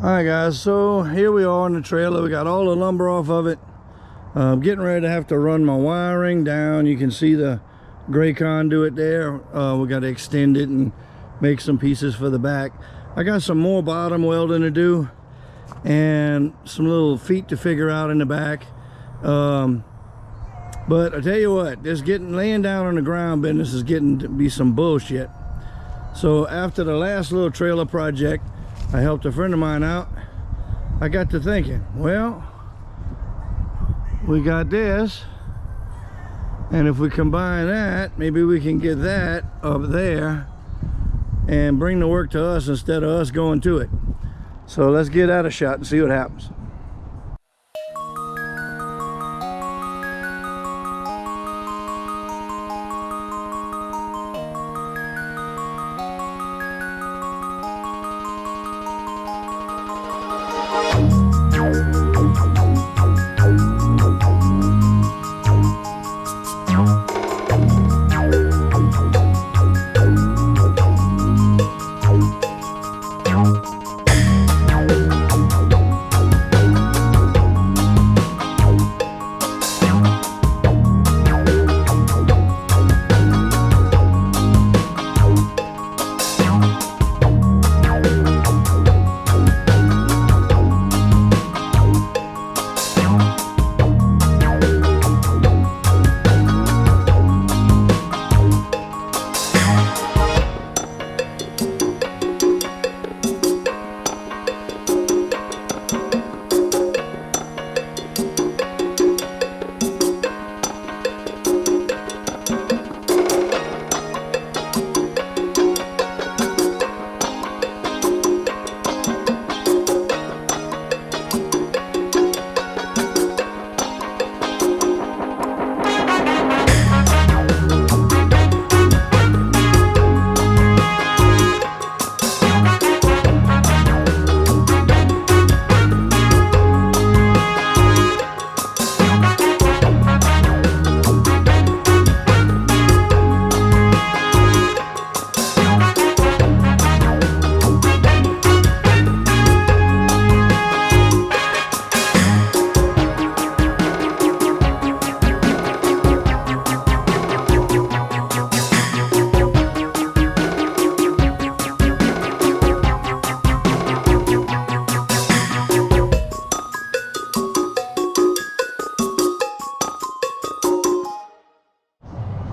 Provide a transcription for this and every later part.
Alright guys, so here we are in the trailer. We got all the lumber off of it. I'm getting ready to have to run my wiring down. You can see the gray conduit there. We got to extend it and make some pieces for the back. I got some more bottom welding to do and some little feet to figure out in the back. But I tell you what, this laying down on the ground business is getting to be some bullshit. So after the last little trailer project, I helped a friend of mine out. I got to thinking, well, we got this, and if we combine that, maybe we can get that up there and bring the work to us instead of us going to it. So let's get that a shot and see what happens.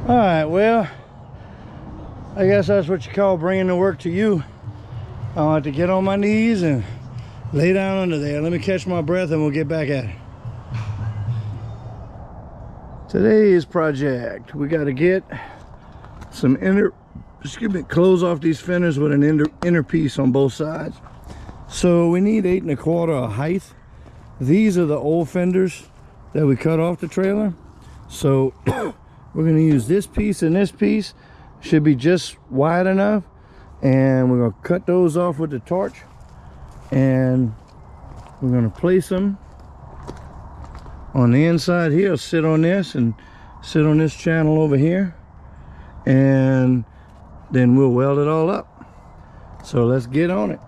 Alright, well, I guess that's what you call bringing the work to you. I'll have to get on my knees and lay down under there. Let me catch my breath and we'll get back at it. Today's project, we got to get some close off these fenders with an inner piece on both sides. So we need 8 1/4 of height. These are the old fenders that we cut off the trailer. So we're going to use this piece and this piece. Should be just wide enough. And we're going to cut those off with the torch. And we're going to place them on the inside here. Sit on this and sit on this channel over here. And then we'll weld it all up. So let's get on it.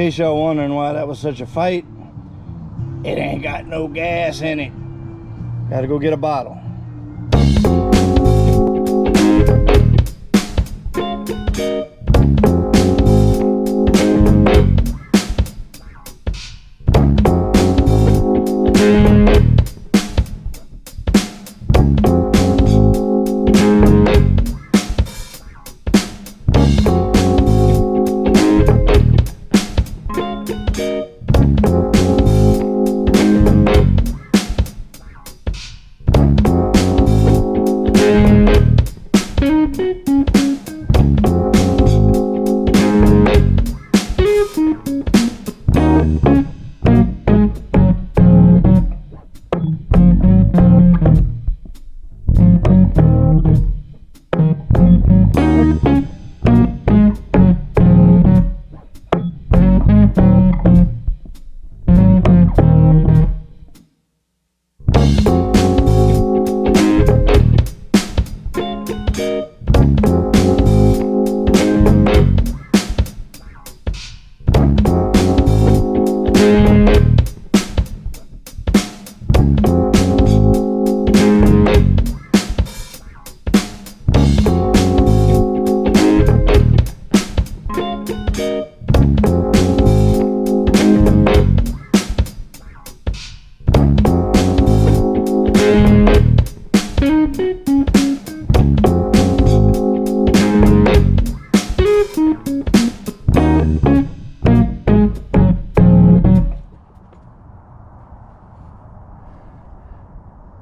case y'all wondering why that was such a fight, it ain't got no gas in it. Gotta go get a bottle.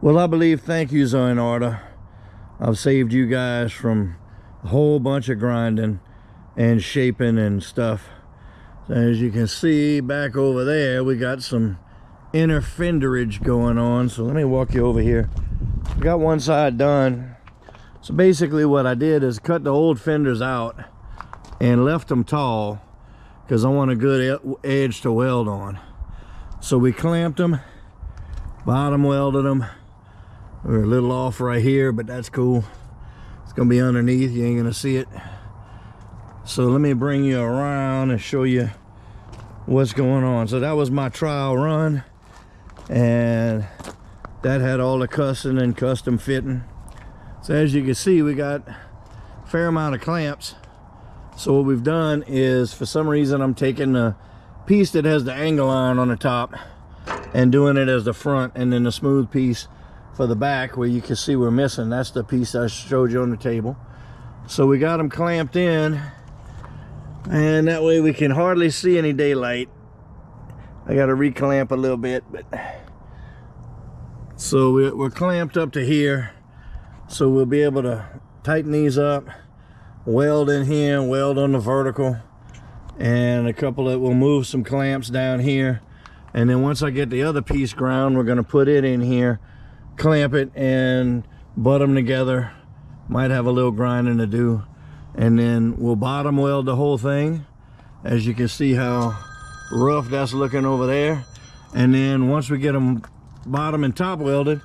Well, I believe thank yous are in order. I've saved you guys from a whole bunch of grinding and shaping and stuff. So as you can see back over there, we got some inner fenderage going on. So let me walk you over here. We got one side done. So basically what I did is cut the old fenders out and left them tall because I want a good edge to weld on. So we clamped them, bottom welded them. We're a little off right here, but that's cool. It's gonna be underneath, you ain't gonna see it. So let me bring you around and show you what's going on. So that was my trial run, and that had all the cussing and custom fitting. So as you can see, we got a fair amount of clamps. So what we've done is, for some reason, I'm taking the piece that has the angle iron on the top and doing it as the front, and then the smooth piece for the back where you can see we're missing. That's the piece I showed you on the table. So we got them clamped in, and that way we can hardly see any daylight. I got to reclamp a little bit, but so we're clamped up to here. So we'll be able to tighten these up, weld in here, weld on the vertical, and a couple that will move some clamps down here. And then once I get the other piece ground, we're going to put it in here, clamp it, and butt them together. Might have a little grinding to do, and then we'll bottom weld the whole thing. As you can see how rough that's looking over there. And then once we get them bottom and top welded,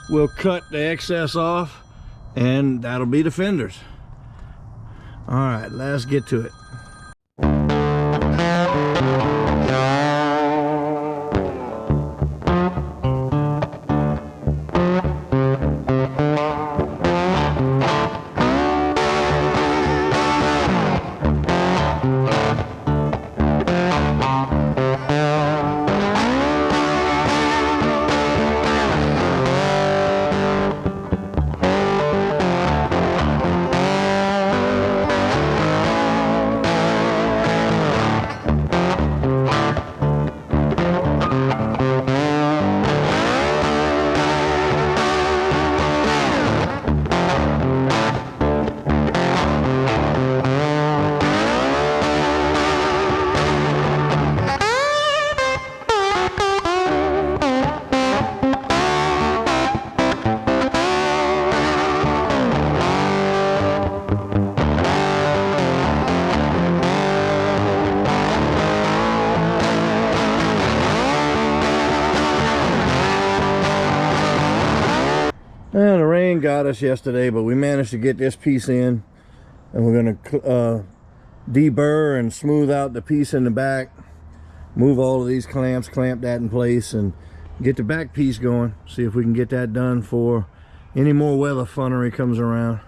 we'll cut the excess off, and that'll be the fenders. All right, let's get to it. Well, the rain got us yesterday, but we managed to get this piece in, and we're going to deburr and smooth out the piece in the back. move all of these clamps, clamp that in place, and get the back piece going. See if we can get that done for any more weather funnery comes around.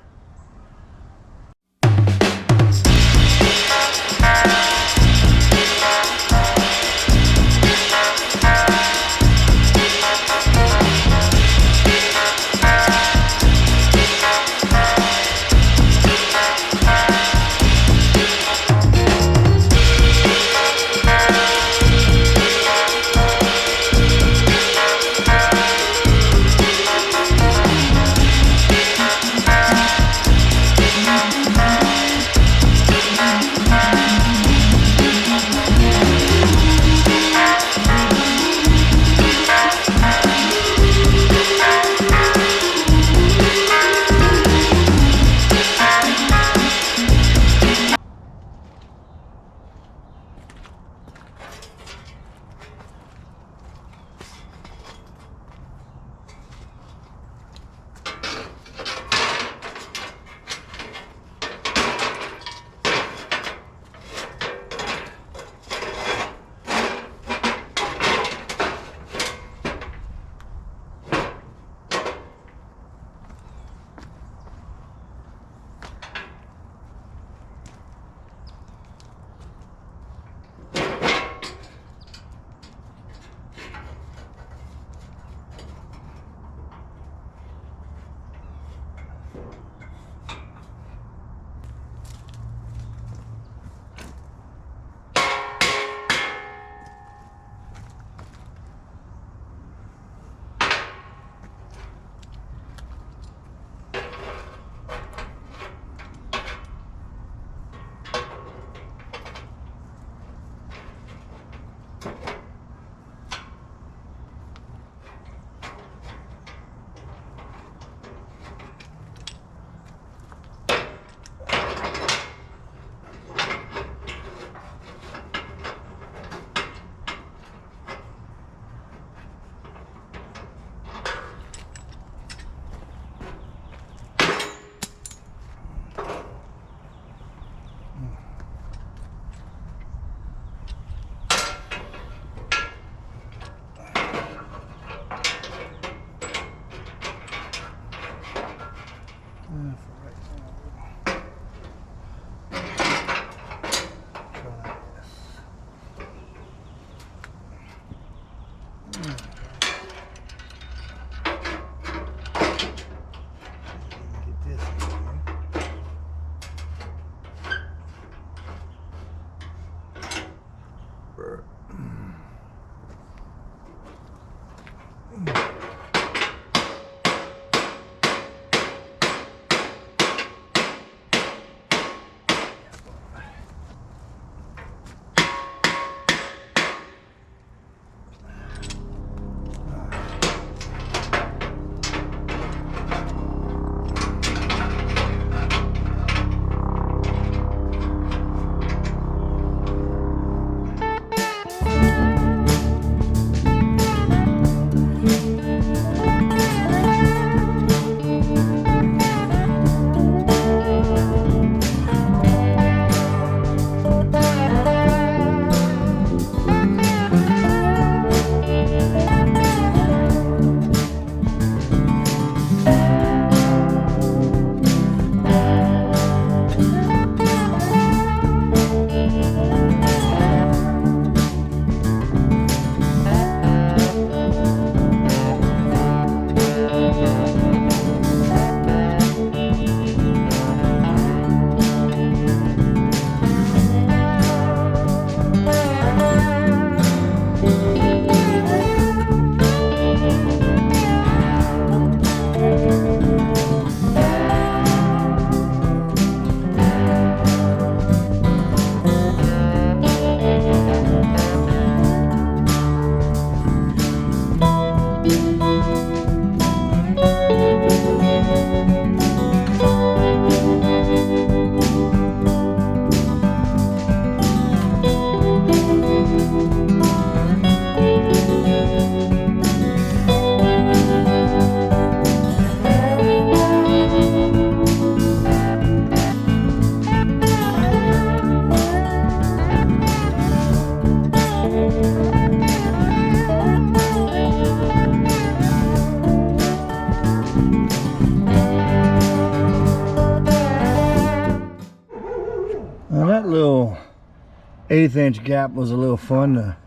1/8 inch gap was a little fun to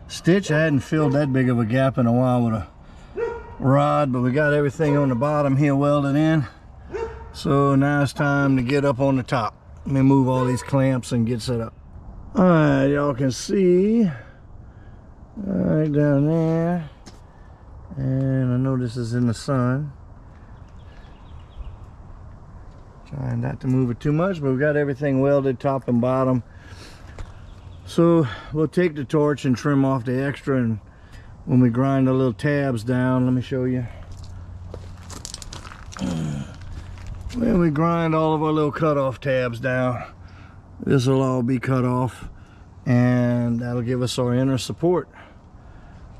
stitch. I hadn't filled that big of a gap in a while with a rod, but we got everything on the bottom here welded in. So now it's time to get up on the top. Let me move all these clamps and get set up. All right, y'all can see right down there, and I know this is in the sun. Trying not to move it too much, but we got everything welded top and bottom. So we'll take the torch and trim off the extra, and when we grind the little tabs down, let me show you. When we grind all of our little cutoff tabs down, this will all be cut off, and that'll give us our inner support.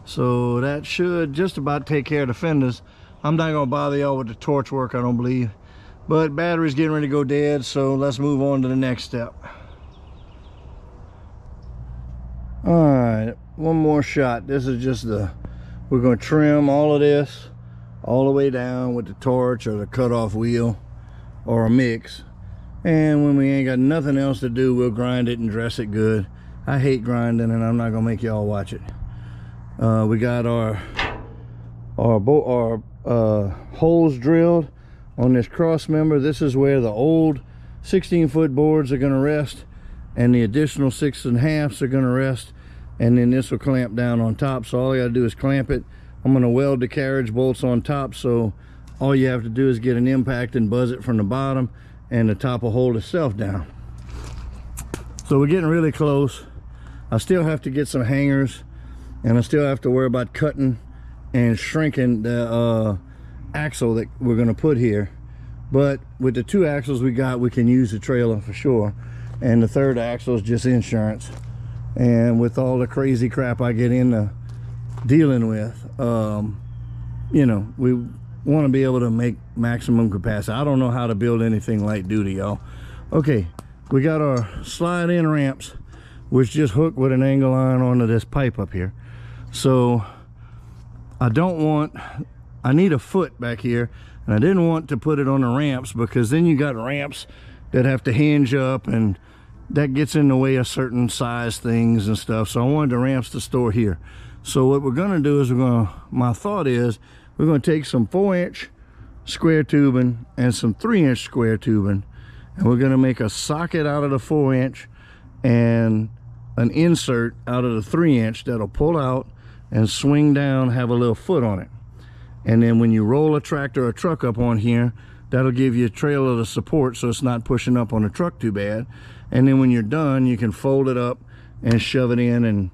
So that should just about take care of the fenders. I'm not gonna bother y'all with the torch work, I don't believe. But battery's getting ready to go dead, so let's move on to the next step. All right, one more shot. This is just we're gonna trim all of this all the way down with the torch or the cutoff wheel or a mix. And when we ain't got nothing else to do, we'll grind it and dress it good. I hate grinding, and I'm not gonna make y'all watch it. We got our holes drilled on this cross member. This is where the old 16-foot boards are gonna rest, and the additional 6.5s are gonna rest, and then this will clamp down on top. So all I gotta do is clamp it. I'm gonna weld the carriage bolts on top, so all you have to do is get an impact and buzz it from the bottom, and the top will hold itself down. So we're getting really close. I still have to get some hangers, and I still have to worry about cutting and shrinking the axle that we're going to put here. But with the 2 axles we got, we can use the trailer for sure, and the 3rd axle is just insurance. And with all the crazy crap I get into dealing with, you know, we want to be able to make maximum capacity. I don't know how to build anything light duty, y'all. Okay, we got our slide in ramps, which just hook with an angle iron onto this pipe up here. So I need a foot back here, and I didn't want to put it on the ramps, because then you got ramps that have to hinge up, and that gets in the way of certain size things and stuff. So I wanted the ramps to store here. So what we're gonna do is my thought is we're gonna take some 4-inch square tubing and some 3-inch square tubing, and we're gonna make a socket out of the 4-inch and an insert out of the 3-inch that'll pull out and swing down, have a little foot on it. And then when you roll a tractor or truck up on here, that'll give you a trailer to support, so it's not pushing up on the truck too bad. And then when you're done, you can fold it up and shove it in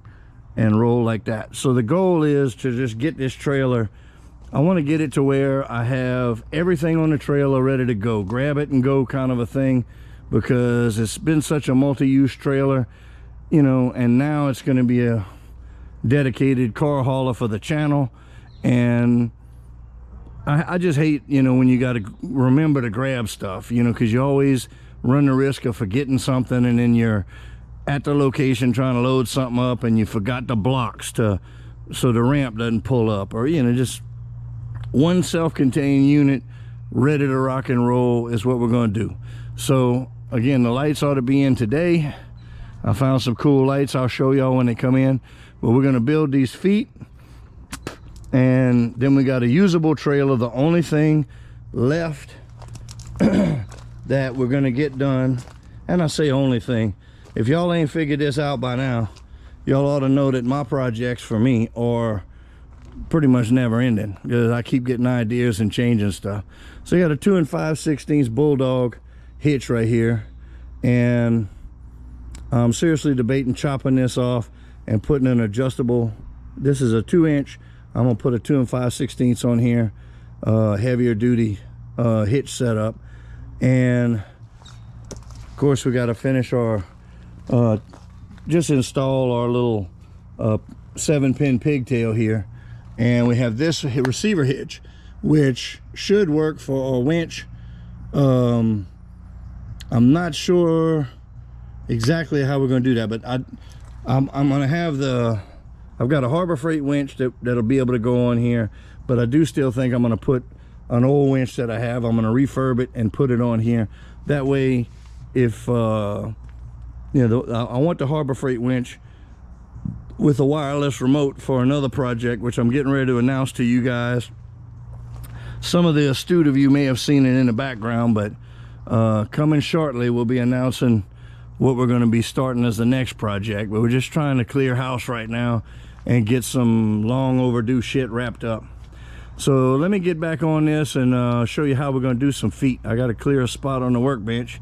and roll like that. So the goal is to just get this trailer, I want to get it to where I have everything on the trailer ready to go, grab it and go kind of a thing, because it's been such a multi-use trailer, you know, and now it's going to be a dedicated car hauler for the channel. And I just hate, you know, when you got to remember to grab stuff, you know, because you always run the risk of forgetting something, and then you're at the location trying to load something up and you forgot the blocks so the ramp doesn't pull up, or, you know, just one self-contained unit ready to rock and roll is what we're going to do. So again, the lights ought to be in today. I found some cool lights, I'll show y'all when they come in. But we're going to build these feet, and then we got a usable trailer. The only thing left that we're going to get done, and I say only thing, if y'all ain't figured this out by now, y'all ought to know that my projects for me are pretty much never ending, because I keep getting ideas and changing stuff. So you got a 2 5/16 Bulldog hitch right here, and I'm seriously debating chopping this off and putting an adjustable. This is a 2-inch. I'm gonna put a 2 5/16 on here, heavier duty hitch setup. And of course we got to finish our just install our little 7-pin pigtail here, and we have this receiver hitch, which should work for our winch. I'm not sure exactly how we're going to do that, but I'm going to have I've got a Harbor Freight winch that'll be able to go on here, but I do still think I'm going to put an old winch that I have, I'm going to refurb it and put it on here. That way, if you know, I want the Harbor Freight winch with a wireless remote for another project, which I'm getting ready to announce to you guys. Some of the astute of you may have seen it in the background, but coming shortly, we'll be announcing what we're going to be starting as the next project. But we're just trying to clear house right now and get some long overdue shit wrapped up. So let me get back on this and show you how we're going to do some feet. I got to clear a spot on the workbench.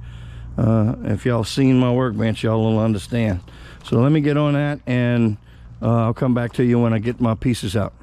If y'all seen my workbench, y'all will understand. So let me get on that, and I'll come back to you when I get my pieces out.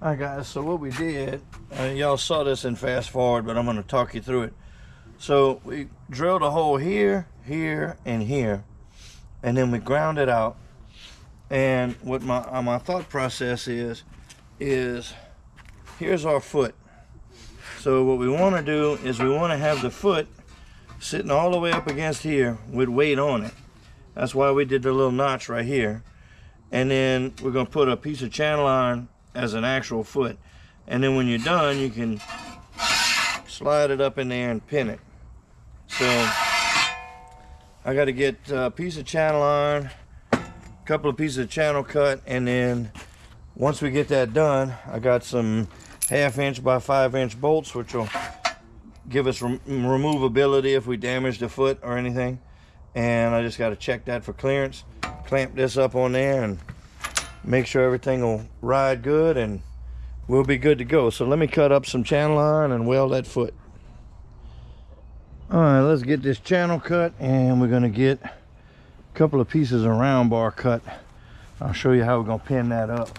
Alright guys, so what we did, y'all saw this in fast forward, but I'm going to talk you through it. So we drilled a hole here, here, and here, and then we ground it out. And what my thought process is here's our foot. So what we want to do is we want to have the foot sitting all the way up against here with weight on it. That's why we did the little notch right here. And then we're going to put a piece of channel iron as an actual foot, and then when you're done you can slide it up in there and pin it. So I got to get a piece of channel iron, a couple of pieces of channel cut, and then once we get that done, I got some 1/2 inch by 5 inch bolts which will give us removability if we damage the foot or anything. And I just got to check that for clearance, clamp this up on there, and make sure everything will ride good, and we'll be good to go. So let me cut up some channel iron and weld that foot. All right, let's get this channel cut, and we're going to get a couple of pieces of round bar cut. I'll show you how we're going to pin that up.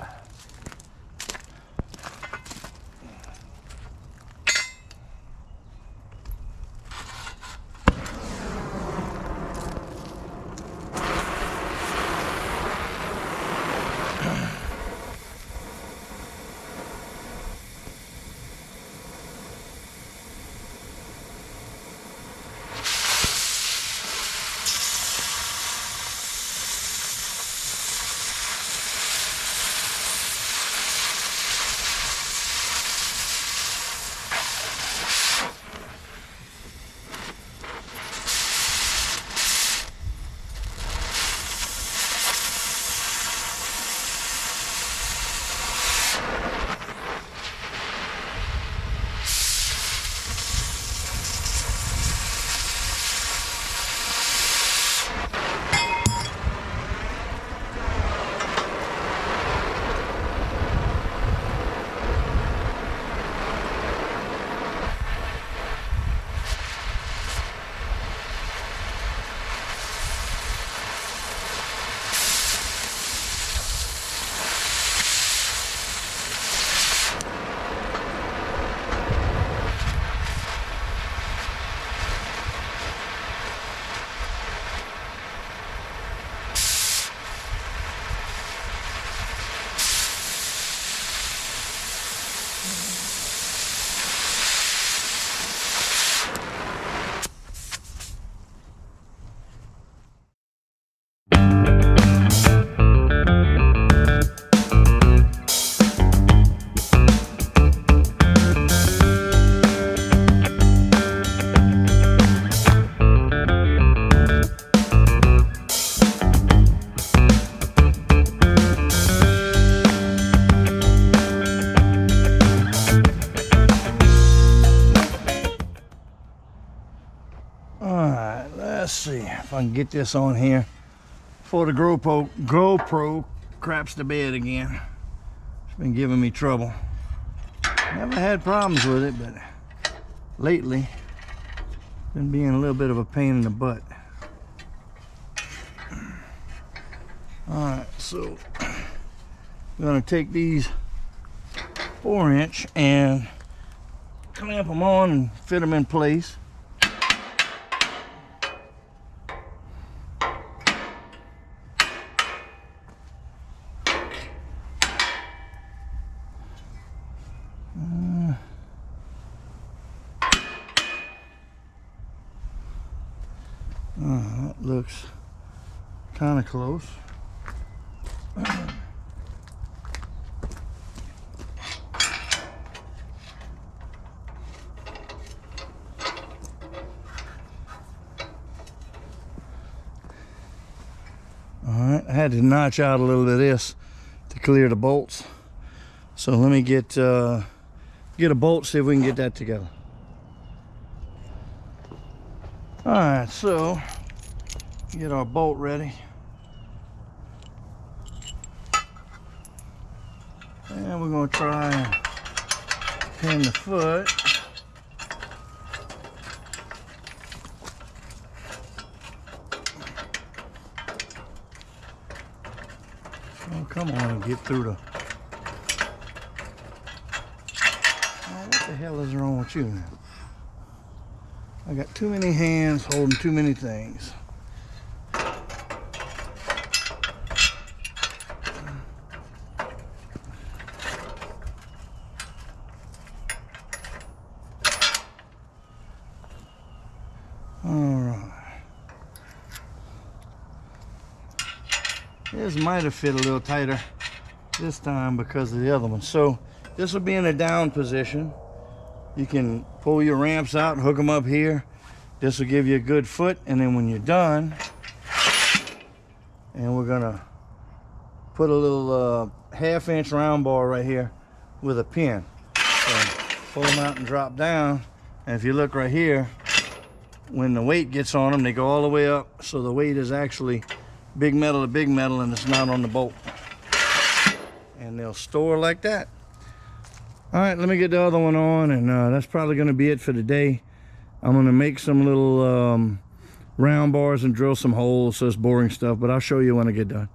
I can get this on here before the GoPro craps the bed again. It's been giving me trouble. Never had problems with it, but lately been being a little bit of a pain in the butt. Alright, so I'm gonna take these 4-inch and clamp them on and fit them in place. That looks kind of close. Alright, I had to notch out a little bit of this to clear the bolts. So let me get a bolt, see if we can get that together. Alright, so get our bolt ready. And we're going to try and pin the foot. Oh, come on and get through the... Oh, what the hell is wrong with you now? I got too many hands holding too many things. Alright. This might have fit a little tighter this time because of the other one. So this will be in a down position. You can pull your ramps out and hook them up here. This will give you a good foot, and then when you're done, and we're gonna put a little 1/2-inch round bar right here with a pin. So pull them out and drop down, and if you look right here, when the weight gets on them, they go all the way up, so the weight is actually big metal to big metal, and it's not on the bolt. And they'll store like that. All right, let me get the other one on, and that's probably going to be it for today. I'm going to make some little round bars and drill some holes, so it's boring stuff, but I'll show you when I get done.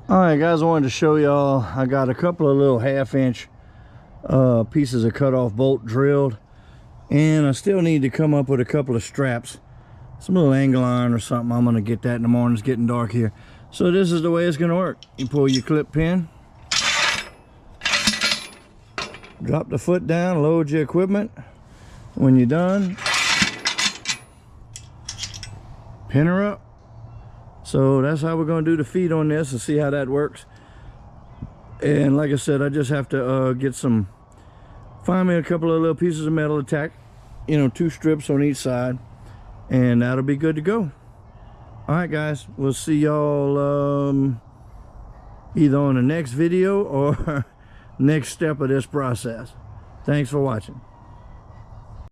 All right, guys, I wanted to show y'all, I got a couple of little 1/2-inch pieces of cut-off bolt drilled, and I still need to come up with a couple of straps, some little angle iron or something. I'm going to get that in the morning. It's getting dark here. So this is the way it's going to work. You pull your clip pin, drop the foot down, load your equipment. When you're done, pin her up. So that's how we're going to do the feet on this and see how that works. And like I said, I just have to find me a couple of little pieces of metal to tack, 2 strips on each side, and that'll be good to go. All right, guys, we'll see y'all either on the next video or next step of this process. Thanks for watching.